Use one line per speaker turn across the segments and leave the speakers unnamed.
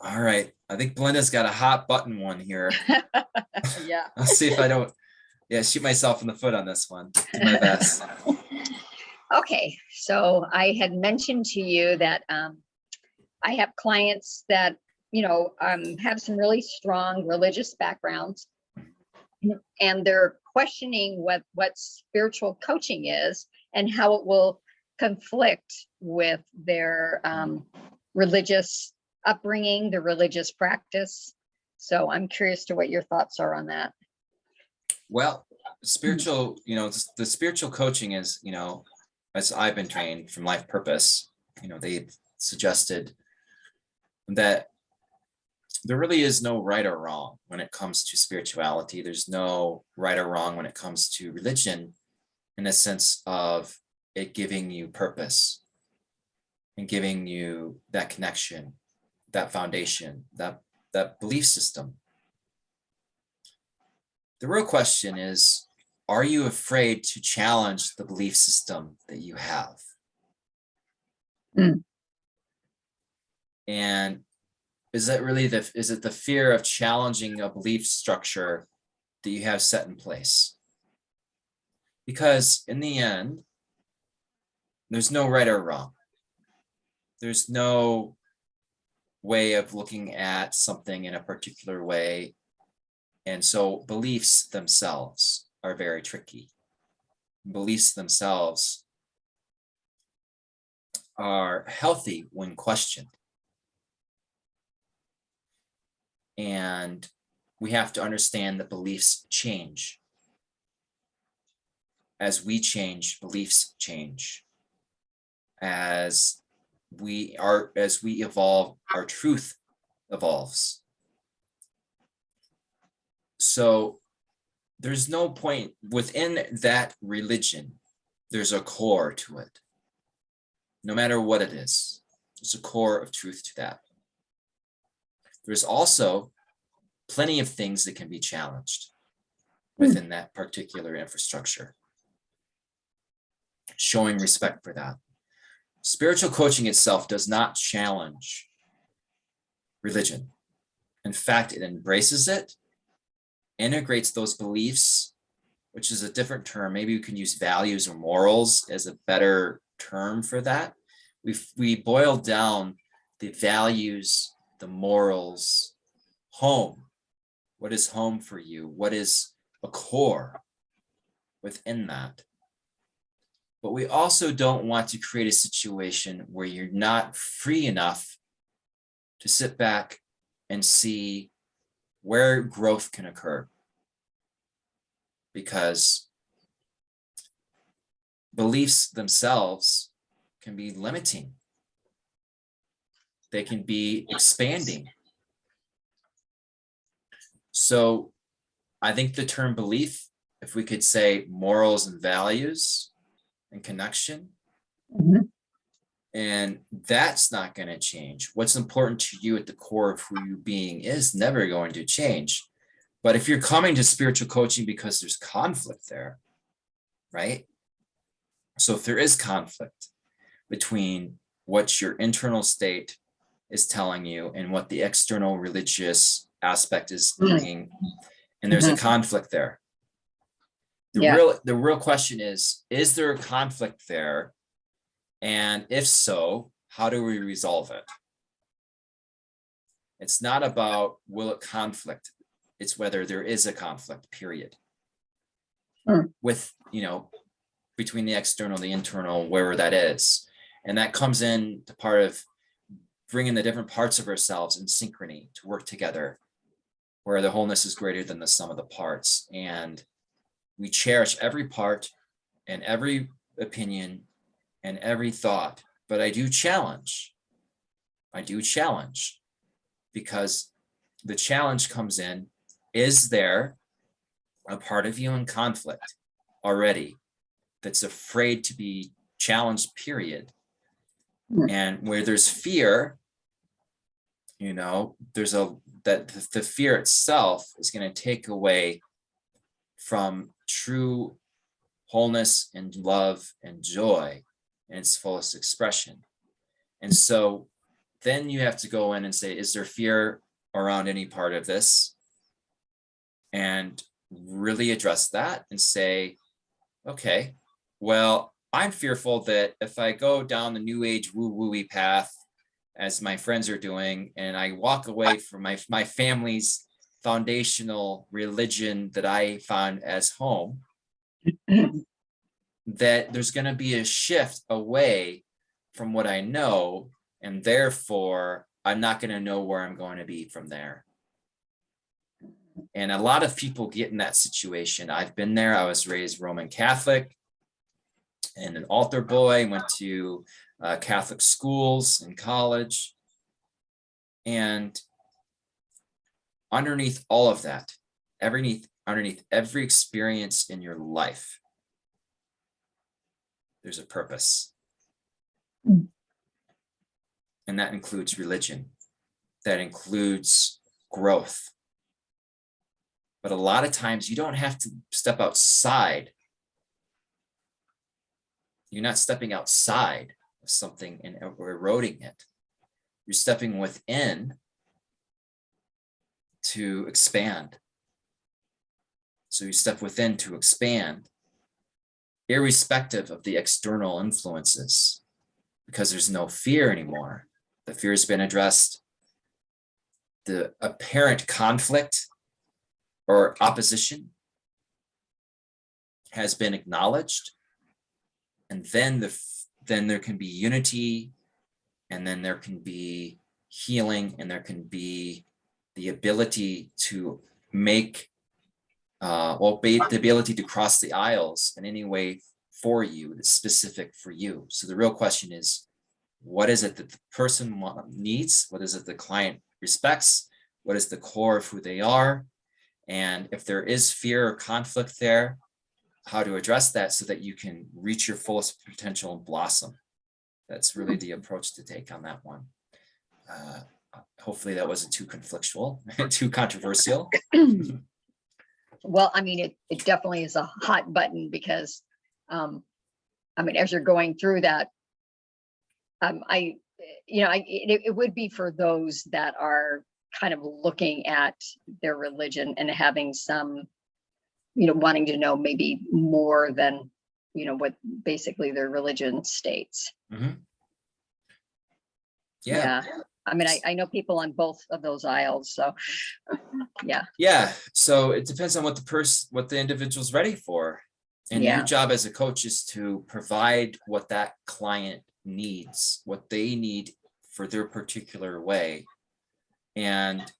All right. I think Belinda's got a hot button one here.
Yeah.
I'll see if I don't, yeah, shoot myself in the foot on this one. Do my best.
Okay, so I had mentioned to you that I have clients that, have some really strong religious backgrounds, and they're questioning what spiritual coaching is and how it will conflict with their religious upbringing, their religious practice. So I'm curious to what your thoughts are on that.
Well, spiritual, the spiritual coaching is, as I've been trained from Life Purpose, they suggested that there really is no right or wrong when it comes to spirituality. There's no right or wrong when it comes to religion, in the sense of it giving you purpose and giving you that connection, that foundation, that belief system. The real question is, are you afraid to challenge the belief system that you have?
Mm.
And is it the fear of challenging a belief structure that you have set in place? Because in the end, there's no right or wrong. There's no way of looking at something in a particular way. And so beliefs themselves are very tricky. Beliefs themselves are healthy when questioned. And we have to understand that beliefs change. As we change, beliefs change. As we evolve, our truth evolves. So there's no point within that religion. There's a core to it. No matter what it is, there's a core of truth to that. There's also plenty of things that can be challenged within that particular infrastructure. Showing respect for that. Spiritual coaching itself does not challenge religion. In fact, it embraces it, integrates those beliefs, which is a different term. Maybe we can use values or morals as a better term for that. We boiled down the values, the morals, home. What is home for you? What is a core within that? But we also don't want to create a situation where you're not free enough to sit back and see where growth can occur. Because beliefs themselves can be limiting. They can be expanding. So I think the term belief, if we could say morals and values and connection, and that's not going to change. What's important to you at the core of who you being is never going to change. But if you're coming to spiritual coaching because there's conflict there, right? So if there is conflict between what your internal state is telling you and what the external religious aspect is bringing, and there's a conflict there, the real question is there a conflict there? And if so, how do we resolve it? It's not about will it conflict, it's whether there is a conflict, period. With, between the external, the internal, wherever that is. And that comes in to part of bringing the different parts of ourselves in synchrony to work together, where the wholeness is greater than the sum of the parts. And we cherish every part and every opinion and every thought, but I do challenge because the challenge comes in, is there a part of you in conflict already that's afraid to be challenged, period? And where there's fear, there's the fear itself is going to take away from true wholeness and love and joy in its fullest expression. And so then you have to go in and say, is there fear around any part of this? And really address that and say, okay, well, I'm fearful that if I go down the new age woo-woo-y path, as my friends are doing, and I walk away from my family's foundational religion that I found as home, that there's going to be a shift away from what I know, and therefore I'm not going to know where I'm going to be from there. And a lot of people get in that situation. I've been there. I was raised Roman Catholic and an altar boy, went to Catholic schools in college. And underneath all of that, underneath every experience in your life, there's a purpose. And that includes religion. That includes growth. But a lot of times you don't have to step outside. You're not stepping outside of something and eroding it. You're stepping within to expand. So you step within to expand, irrespective of the external influences, because there's no fear anymore. The fear has been addressed. The apparent conflict or opposition has been acknowledged, and then there can be unity, and then there can be healing, and there can be the ability to make the ability to cross the aisles in any way for you that's specific for you. So the real question is, what is it that the person needs? What is it the client respects? What is the core of who they are? And if there is fear or conflict there, how to address that so that you can reach your fullest potential and blossom. That's really the approach to take on that one. Hopefully that wasn't too conflictual, too controversial.
Well, I mean, it definitely is a hot button because, I mean, as you're going through that, it would be for those that are kind of looking at their religion and having some, wanting to know maybe more than, what basically their religion states.
Mm-hmm.
Yeah. I mean, I know people on both of those aisles, so yeah.
Yeah. So it depends on what the individual's ready for. And your job as a coach is to provide what that client needs, what they need for their particular way. And,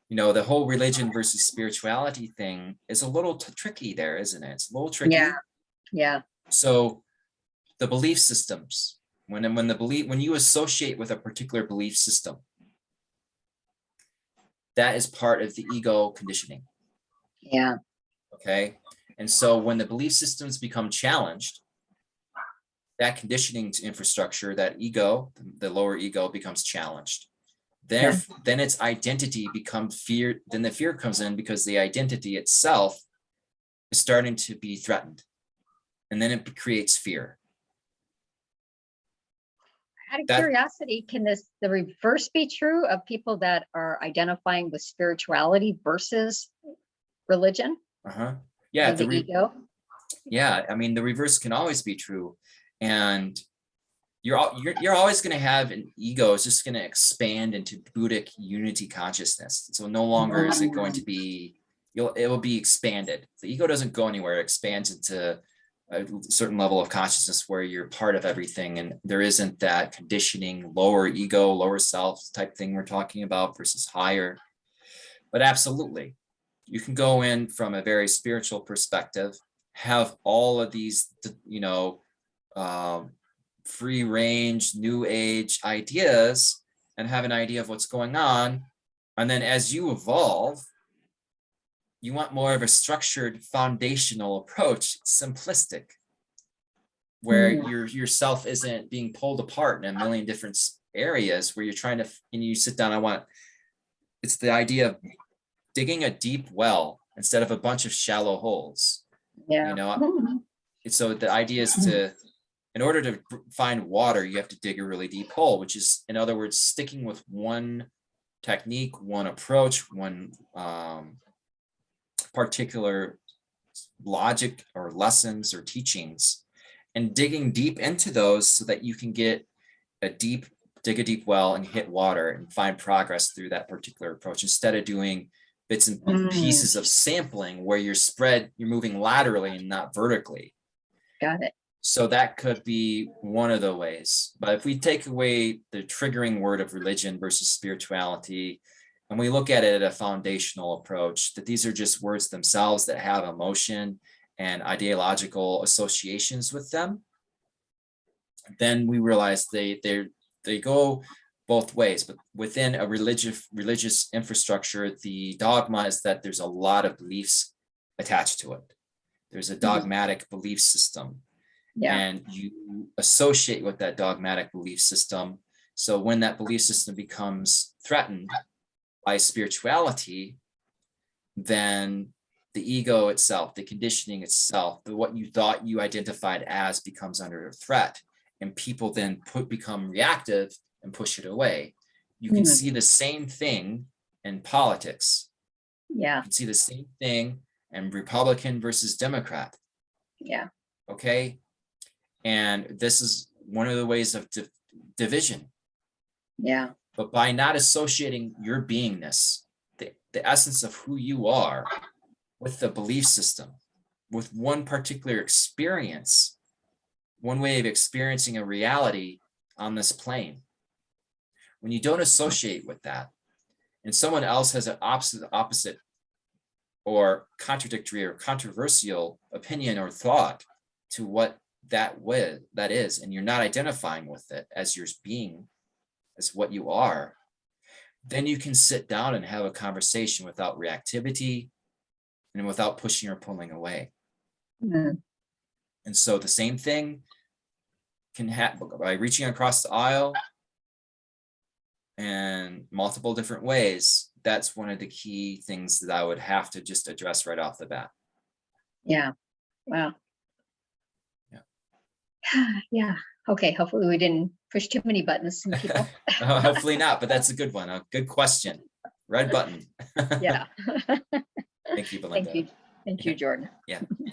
the whole religion versus spirituality thing is a little tricky there, isn't it? It's a little tricky.
Yeah.
So the belief systems, when you associate with a particular belief system, that is part of the ego conditioning.
Yeah.
Okay. And so when the belief systems become challenged, that conditioning infrastructure, that ego, the lower ego, becomes challenged. Then its identity becomes fear. Then the fear comes in because the identity itself is starting to be threatened. And then it creates fear.
Out of curiosity, can the reverse be true of people that are identifying with spirituality versus religion?
Yeah,
the ego.
Yeah, I mean, the reverse can always be true, and you're always going to have an ego. It's just going to expand into Buddhic unity consciousness. So no longer is it going to be. It will be expanded. The ego doesn't go anywhere. It expands into a certain level of consciousness where you're part of everything, and there isn't that conditioning, lower ego, lower self type thing we're talking about versus higher. But absolutely, you can go in from a very spiritual perspective, have all of these, free range, new age ideas, and have an idea of what's going on. And then as you evolve, you want more of a structured foundational approach, simplistic, where yourself isn't being pulled apart in a million different areas where you're trying to, and you sit down, it's the idea of digging a deep well instead of a bunch of shallow holes. So the idea is to in order to find water, you have to dig a really deep hole, which is, in other words, sticking with one technique, one approach, one particular logic or lessons or teachings, and digging deep into those so that you can dig a deep well and hit water and find progress through that particular approach, instead of doing bits and pieces of sampling where you're moving laterally and not vertically.
Got it.
So that could be one of the ways. But if we take away the triggering word of religion versus spirituality, and we look at it at a foundational approach, that these are just words themselves that have emotion and ideological associations with them, then we realize they go both ways. But within a religious infrastructure, the dogma is that there's a lot of beliefs attached to it. There's a dogmatic belief system.
Yeah.
And you associate with that dogmatic belief system. So when that belief system becomes threatened by spirituality, then the ego itself, the conditioning itself, what you thought you identified as, becomes under threat. And people then become reactive and push it away. You can see the same thing in politics.
Yeah.
You can see the same thing in Republican versus Democrat.
Yeah.
Okay. And this is one of the ways of division.
Yeah.
But by not associating your beingness, the essence of who you are, with the belief system, with one particular experience, one way of experiencing a reality on this plane, when you don't associate with that, and someone else has an opposite or contradictory or controversial opinion or thought to what that is, and you're not identifying with it as your being, as what you are, then you can sit down and have a conversation without reactivity and without pushing or pulling away. And so the same thing can happen by reaching across the aisle and multiple different ways. That's one of the key things that I would have to just address right off the bat.
Yeah. Wow.
Yeah.
Yeah. Okay. Hopefully we didn't push too many buttons in people.
Hopefully not, but that's a good one. A good question. Red button.
Yeah.
Thank you, Belinda.
Thank you. Thank you, Jordan.
Yeah.